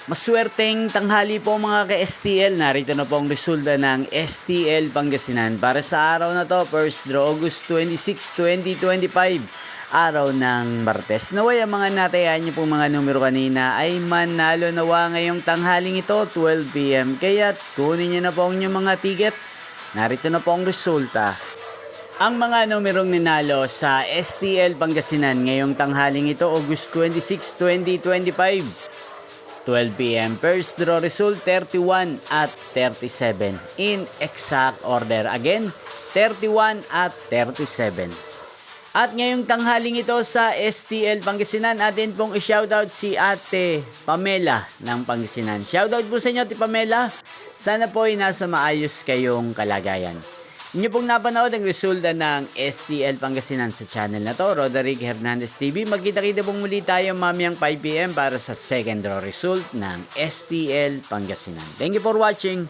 Maswerteng tanghali po mga ka-STL. Narito na po ang resulta ng STL Pangasinan. Para sa araw na to, first draw August 26, 2025. Araw ng Martes. Naway ang mga natayan niyo pong mga numero kanina ay manalo nawa ngayong tanghaling ito, 12 PM. Kaya kunin niyo na po ang inyong mga ticket. Narito na po ang resulta. Ang mga numerong ninalo sa STL Pangasinan ngayong tanghaling ito, August 26, 2025. 12 PM. First draw result 31 at 37 in exact order. Again, 31 at 37. At ngayong tanghaling ito sa STL Pangasinan, atin pong i-shoutout si Ate Pamela ng Pangasinan. Shoutout po sa inyo, Ate Pamela. Sana po ay nasa maayos kayong kalagayan. Inyo pong napanood ang resulta ng STL Pangasinan sa channel na to, Roderick Hernandez TV. Magkita-kita pong muli tayo mamayang 5 PM para sa second draw result ng STL Pangasinan. Thank you for watching.